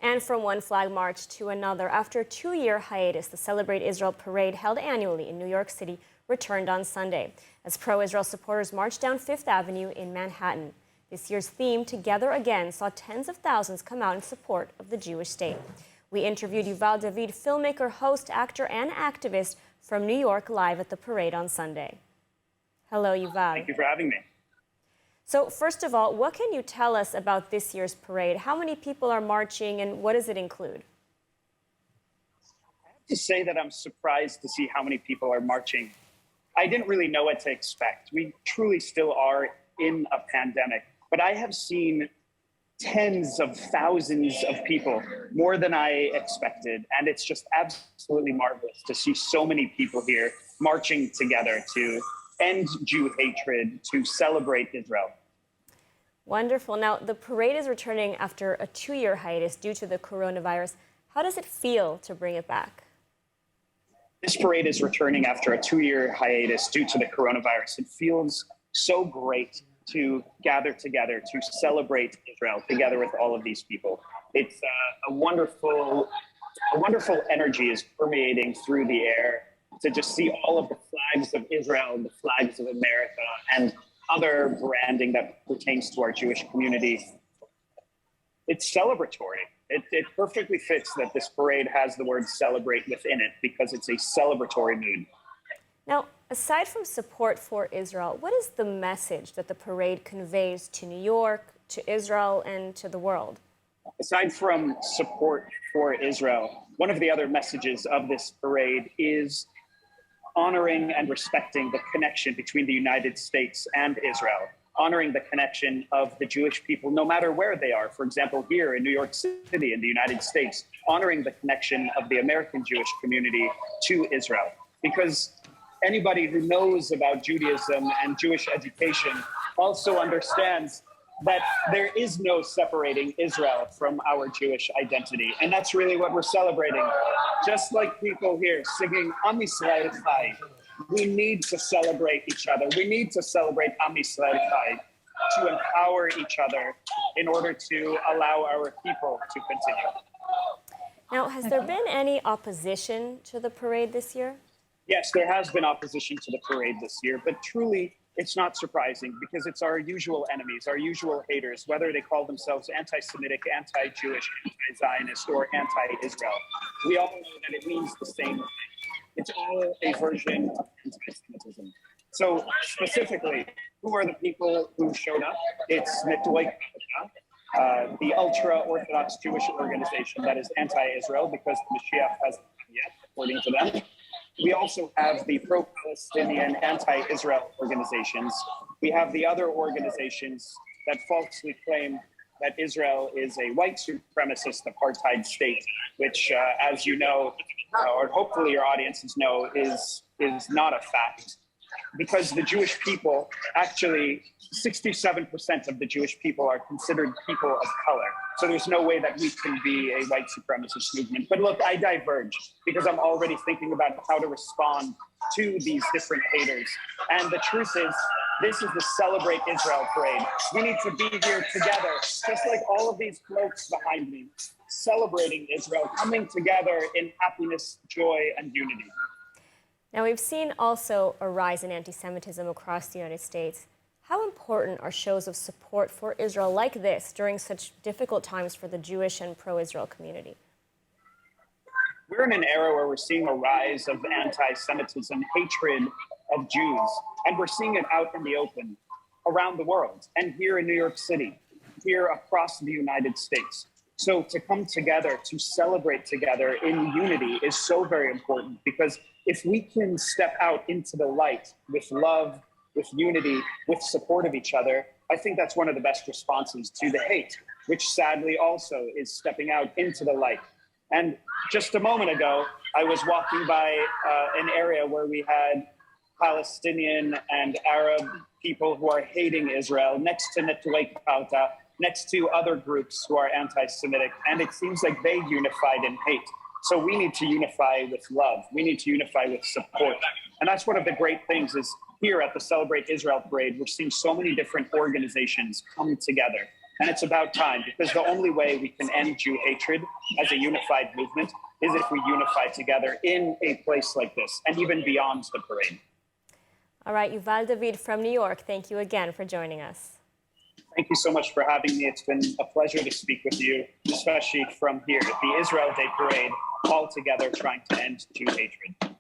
And from one flag march to another, after a 2-year hiatus, the Celebrate Israel Parade, held annually in New York City, returned on Sunday as pro-Israel supporters marched down Fifth Avenue in Manhattan. This year's theme, Together Again, saw tens of thousands come out in support of the Jewish state. We interviewed Yuval David, filmmaker, host, actor, and activist from New York, live at the parade on Sunday. Hello, Yuval. Thank you for having me. So first of all, what can you tell us about this year's parade? How many people are marching and what does it include? I have to say that I'm surprised to see how many people are marching. I didn't really know what to expect. We truly still are in a pandemic, but I have seen tens of thousands of people, more than I expected. And it's just absolutely marvelous to see so many people here marching together to end Jew hatred, to celebrate Israel. Wonderful. Now, the parade is returning after a 2-year hiatus due to the coronavirus. How does it feel to bring it back? This parade is returning after a 2-year hiatus due to the coronavirus. It feels so great to gather together, to celebrate Israel together with all of these people. It's a wonderful energy is permeating through the air to just see all of the flags of Israel, the flags of America, and other branding that pertains to our Jewish community. It's celebratory. It perfectly fits that this parade has the word celebrate within it because it's a celebratory mood. Now, aside from support for Israel, what is the message that the parade conveys to New York, to Israel, and to the world? Aside from support for Israel, one of the other messages of this parade is honoring and respecting the connection between the United States and Israel, honoring the connection of the Jewish people, no matter where they are. For example, here in New York City in the United States, honoring the connection of the American Jewish community to Israel. Because anybody who knows about Judaism and Jewish education also understands that there is no separating Israel from our Jewish identity. And that's really what we're celebrating. Just like people here singing Am Yisrael Chai, we need to celebrate each other. We need to celebrate Am Yisrael Chai to empower each other in order to allow our people to continue. Now, has there been any opposition to the parade this year? Yes, there has been opposition to the parade this year, but truly, it's not surprising because it's our usual enemies, our usual haters, whether they call themselves anti-Semitic, anti-Jewish, anti-Zionist, or anti-Israel. We all know that it means the same thing. It's all a version of anti-Semitism. So specifically, who are the people who showed up? It's NYC, the ultra-Orthodox Jewish organization that is anti-Israel because the Mashiach hasn't come yet, according to them. We also have the pro-Palestinian anti-Israel organizations. We have the other organizations that falsely claim that Israel is a white supremacist apartheid state, which, as you know, or hopefully your audiences know, is not a fact. Because the Jewish people, actually 67% of the Jewish people are considered people of color. So there's no way that we can be a white supremacist movement. But look, I diverge because I'm already thinking about how to respond to these different haters. And the truth is, this is the Celebrate Israel Parade. We need to be here together, just like all of these floats behind me, celebrating Israel, coming together in happiness, joy, and unity. Now, we've seen also a rise in anti-Semitism across the United States. How important are shows of support for Israel like this during such difficult times for the Jewish and pro-Israel community? We're in an era where we're seeing a rise of anti-Semitism, hatred of Jews, and we're seeing it out in the open around the world, and here in New York City, here across the United States. So to come together, to celebrate together in unity is so very important, because if we can step out into the light with love, with unity, with support of each other, I think that's one of the best responses to the hate, which sadly also is stepping out into the light. And just a moment ago, I was walking by an area where we had Palestinian and Arab people who are hating Israel next to Netway Kauta, next to other groups who are anti-Semitic, and it seems like they unified in hate. So we need to unify with love. We need to unify with support. And that's one of the great things is here at the Celebrate Israel Parade, we're seeing so many different organizations come together And it's about time, because the only way we can end Jew hatred as a unified movement is if we unify together in a place like this and even beyond the parade. All right, Yuval David from New York, thank you again for joining us. Thank you so much for having me. It's been a pleasure to speak with you, especially from here at the Israel Day Parade, all together trying to end Jew hatred.